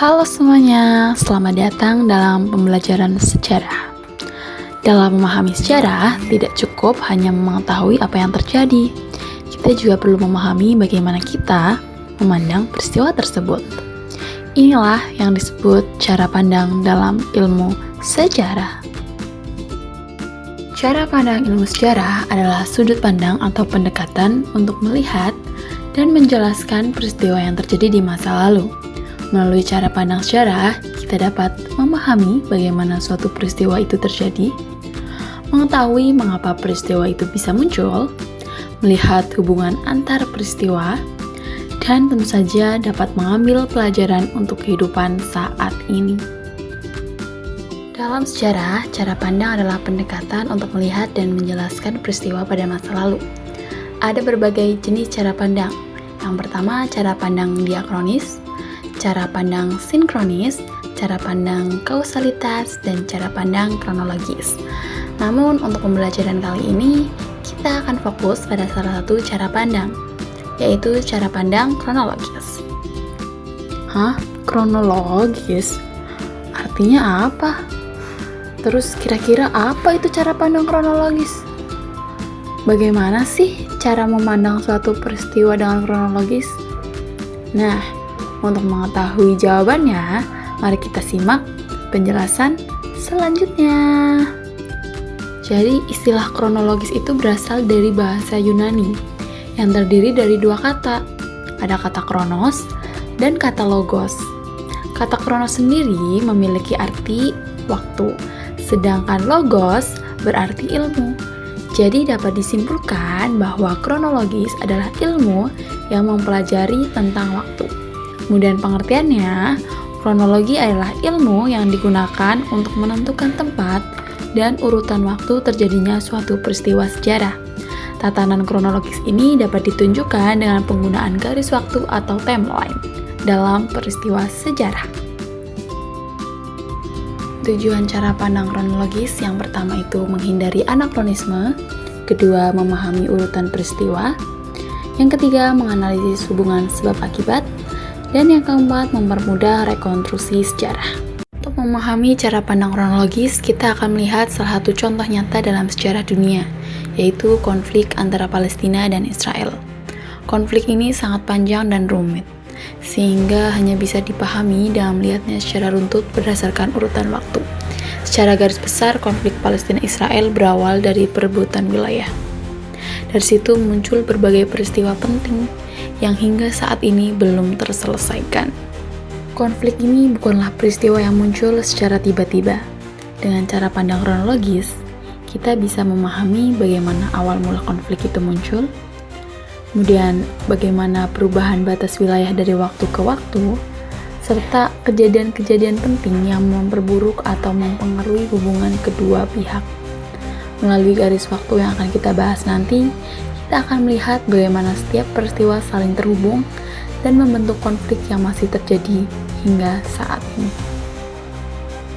Halo semuanya, selamat datang dalam pembelajaran sejarah. Dalam memahami sejarah, tidak cukup hanya mengetahui apa yang terjadi. Kita juga perlu memahami bagaimana kita memandang peristiwa tersebut. Inilah yang disebut cara pandang dalam ilmu sejarah. Cara pandang ilmu sejarah adalah sudut pandang atau pendekatan untuk melihat dan menjelaskan peristiwa yang terjadi di masa lalu. Melalui cara pandang sejarah, kita dapat memahami bagaimana suatu peristiwa itu terjadi, mengetahui mengapa peristiwa itu bisa muncul, melihat hubungan antar peristiwa, dan tentu saja dapat mengambil pelajaran untuk kehidupan saat ini. Dalam sejarah, cara pandang adalah pendekatan untuk melihat dan menjelaskan peristiwa pada masa lalu. Ada berbagai jenis cara pandang. Yang pertama, cara pandang diakronis, cara pandang sinkronis, cara pandang kausalitas, dan cara pandang kronologis. Namun, untuk pembelajaran kali ini, kita akan fokus pada salah satu cara pandang, yaitu cara pandang kronologis. Hah? Kronologis? Artinya apa? Terus kira-kira apa itu cara pandang kronologis? Bagaimana sih cara memandang suatu peristiwa dengan kronologis? Nah, untuk mengetahui jawabannya, mari kita simak penjelasan selanjutnya. Jadi, istilah kronologis itu berasal dari bahasa Yunani yang terdiri dari dua kata. Ada kata kronos dan kata logos. Kata kronos sendiri memiliki arti waktu, sedangkan logos berarti ilmu. Jadi dapat disimpulkan bahwa kronologis adalah ilmu yang mempelajari tentang waktu. Kemudian pengertiannya, kronologi adalah ilmu yang digunakan untuk menentukan tempat dan urutan waktu terjadinya suatu peristiwa sejarah. Tatanan kronologis ini dapat ditunjukkan dengan penggunaan garis waktu atau timeline dalam peristiwa sejarah. Tujuan cara pandang kronologis yang pertama itu menghindari anakronisme, kedua memahami urutan peristiwa, yang ketiga menganalisis hubungan sebab akibat, dan yang keempat, mempermudah rekonstruksi sejarah. Untuk memahami cara pandang kronologis, kita akan melihat salah satu contoh nyata dalam sejarah dunia, yaitu konflik antara Palestina dan Israel. Konflik ini sangat panjang dan rumit, sehingga hanya bisa dipahami dengan melihatnya secara runtut berdasarkan urutan waktu. Secara garis besar, konflik Palestina-Israel berawal dari perebutan wilayah. Dari situ muncul berbagai peristiwa penting yang hingga saat ini belum terselesaikan. Konflik ini bukanlah peristiwa yang muncul secara tiba-tiba. Dengan cara pandang kronologis, kita bisa memahami bagaimana awal mula konflik itu muncul, kemudian bagaimana perubahan batas wilayah dari waktu ke waktu, serta kejadian-kejadian penting yang memperburuk atau mempengaruhi hubungan kedua pihak. Melalui garis waktu yang akan kita bahas nanti, kita akan melihat bagaimana setiap peristiwa saling terhubung dan membentuk konflik yang masih terjadi hingga saat ini.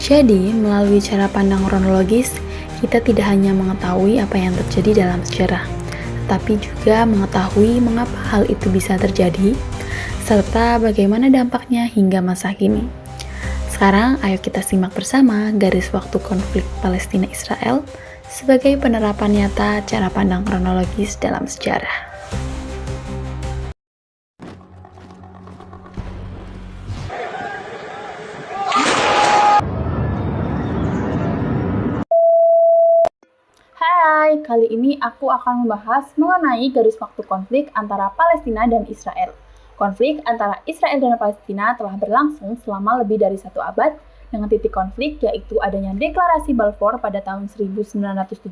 Jadi, melalui cara pandang kronologis, kita tidak hanya mengetahui apa yang terjadi dalam sejarah, tetapi juga mengetahui mengapa hal itu bisa terjadi, serta bagaimana dampaknya hingga masa kini. Sekarang, ayo kita simak bersama garis waktu konflik Palestina-Israel sebagai penerapan nyata cara pandang kronologis dalam sejarah. Hai, kali ini aku akan membahas mengenai garis waktu konflik antara Palestina dan Israel. Konflik antara Israel dan Palestina telah berlangsung selama lebih dari 1 abad, dengan titik konflik yaitu adanya deklarasi Balfour pada tahun 1917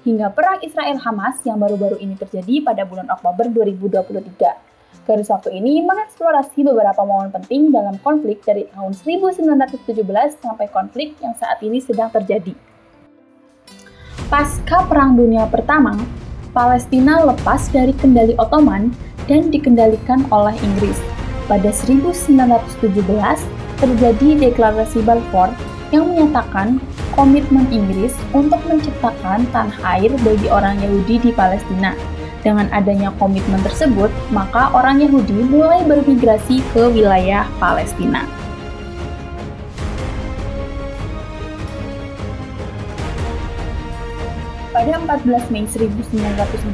hingga perang Israel-Hamas yang baru-baru ini terjadi pada bulan Oktober 2023. Garis waktu ini mengeksplorasi beberapa momen penting dalam konflik dari tahun 1917 sampai konflik yang saat ini sedang terjadi. Pasca Perang Dunia Pertama, Palestina lepas dari kendali Ottoman dan dikendalikan oleh Inggris. Pada 1917, terjadi deklarasi Balfour yang menyatakan komitmen Inggris untuk menciptakan tanah air bagi orang Yahudi di Palestina. Dengan adanya komitmen tersebut, maka orang Yahudi mulai bermigrasi ke wilayah Palestina. Pada 14 Mei 1948,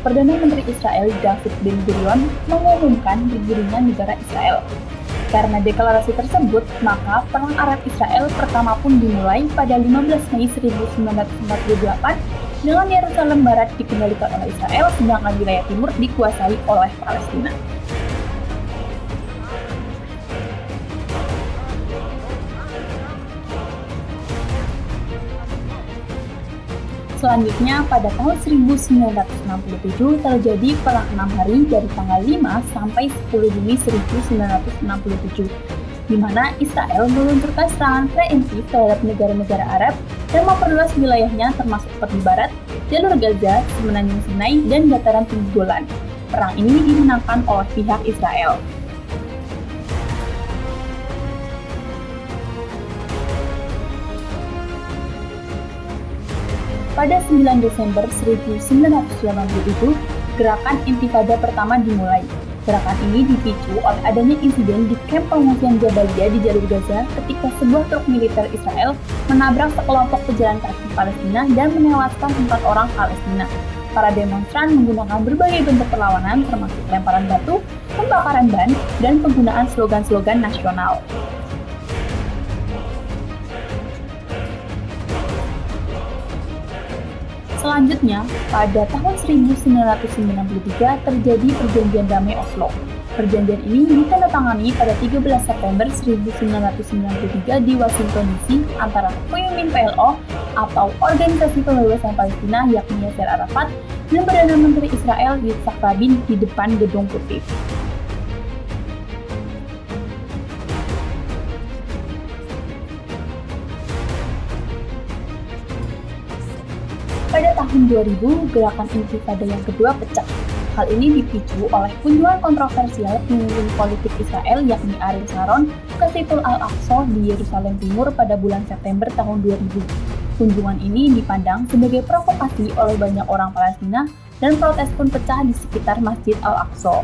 Perdana Menteri Israel David Ben-Gurion mengumumkan berdirinya negara Israel. Karena deklarasi tersebut, maka Perang Arab-Israel pertama pun dimulai pada 15 Mei 1948 dengan Yerusalem Barat dikendalikan oleh Israel, sedangkan wilayah timur dikuasai oleh Palestina. Selanjutnya, pada tahun 1967 terjadi Perang 6 hari dari tanggal 5 sampai 10 Juni 1967, di mana Israel meluncurkan serangan preemptif terhadap negara-negara Arab dan memperluas wilayahnya termasuk tepi barat, jalur Gaza, semenanjung Sinai, dan dataran tinggi Golan. Perang ini dimenangkan oleh pihak Israel. Pada 9 Desember 1987, gerakan Intifada pertama dimulai. Gerakan ini dipicu oleh adanya insiden di kamp pengungsian Jabalia di jalur Gaza ketika sebuah truk militer Israel menabrak sekelompok pejalan kaki Palestina dan menewaskan 4 orang Palestina. Para demonstran menggunakan berbagai bentuk perlawanan termasuk lemparan batu, pembakaran ban, dan penggunaan slogan-slogan nasional. Selanjutnya, pada tahun 1993 terjadi Perjanjian Damai Oslo. Perjanjian ini ditandatangani pada 13 September 1993 di Washington DC antara pemimpin PLO atau Organisasi Pembebasan Palestina yakni Yasser Arafat dan Perdana Menteri Israel Yitzhak Rabin di depan Gedung Putih. Pada tahun 2000, gerakan Intifada yang kedua pecah. Hal ini dipicu oleh kunjungan kontroversial pemimpin politik Israel yakni Ariel Sharon ke Situl Al-Aqsa di Yerusalem Timur pada bulan September tahun 2000. Kunjungan ini dipandang sebagai provokasi oleh banyak orang Palestina dan protes pun pecah di sekitar Masjid Al-Aqsa.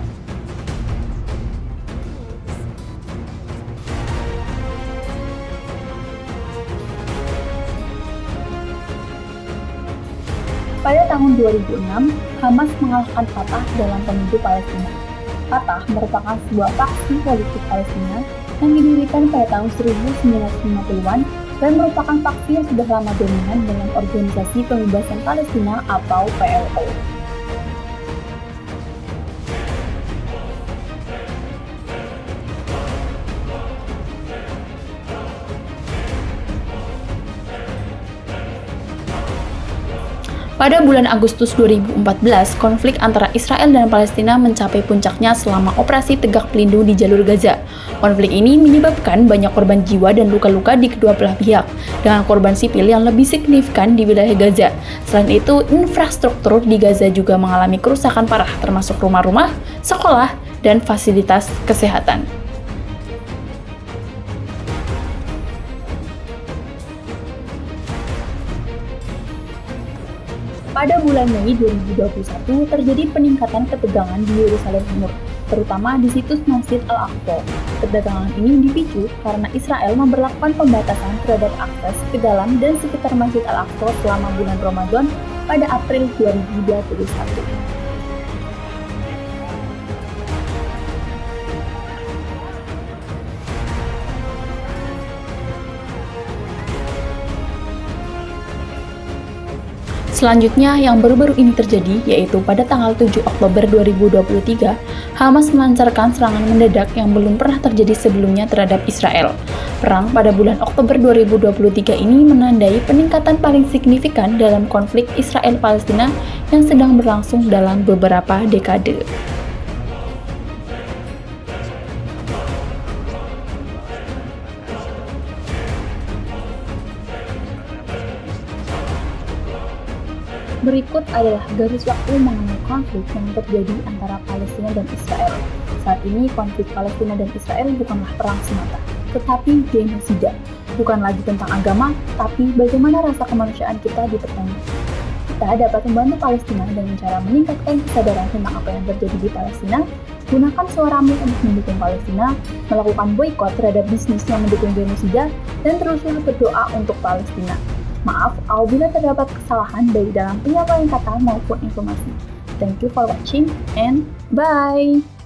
Pada tahun 2006, Hamas mengalahkan Fatah dalam pemilu Palestina. Fatah merupakan sebuah faksi politik Palestina yang didirikan pada tahun 1950-an dan merupakan faksi yang sudah lama dominan dengan Organisasi Pembebasan Palestina atau PLO. Pada bulan Agustus 2014, konflik antara Israel dan Palestina mencapai puncaknya selama operasi tegak pelindung di jalur Gaza. Konflik ini menyebabkan banyak korban jiwa dan luka-luka di kedua belah pihak, dengan korban sipil yang lebih signifikan di wilayah Gaza. Selain itu, infrastruktur di Gaza juga mengalami kerusakan parah, termasuk rumah-rumah, sekolah, dan fasilitas kesehatan. Pada bulan Mei 2021 terjadi peningkatan ketegangan di Yerusalem Timur, terutama di situs Masjid Al-Aqsa. Ketegangan ini dipicu karena Israel memberlakukan pembatasan terhadap akses ke dalam dan sekitar Masjid Al-Aqsa selama bulan Ramadan pada April 2021. Selanjutnya, yang baru-baru ini terjadi, yaitu pada tanggal 7 Oktober 2023, Hamas melancarkan serangan mendadak yang belum pernah terjadi sebelumnya terhadap Israel. Perang pada bulan Oktober 2023 ini menandai peningkatan paling signifikan dalam konflik Israel-Palestina yang sedang berlangsung dalam beberapa dekade. Berikut adalah garis waktu mengenai konflik yang terjadi antara Palestina dan Israel. Saat ini konflik Palestina dan Israel bukanlah perang semata, tetapi genosida. Bukan lagi tentang agama, tapi bagaimana rasa kemanusiaan kita dipertanyakan. Kita dapat membantu Palestina dengan cara meningkatkan kesadaran tentang apa yang terjadi di Palestina, gunakan suaramu untuk mendukung Palestina, melakukan boikot terhadap bisnis yang mendukung genosida, dan teruslah berdoa untuk Palestina. Maaf apabila terdapat kesalahan baik dalam penyampaian kata maupun informasi. Thank you for watching and bye!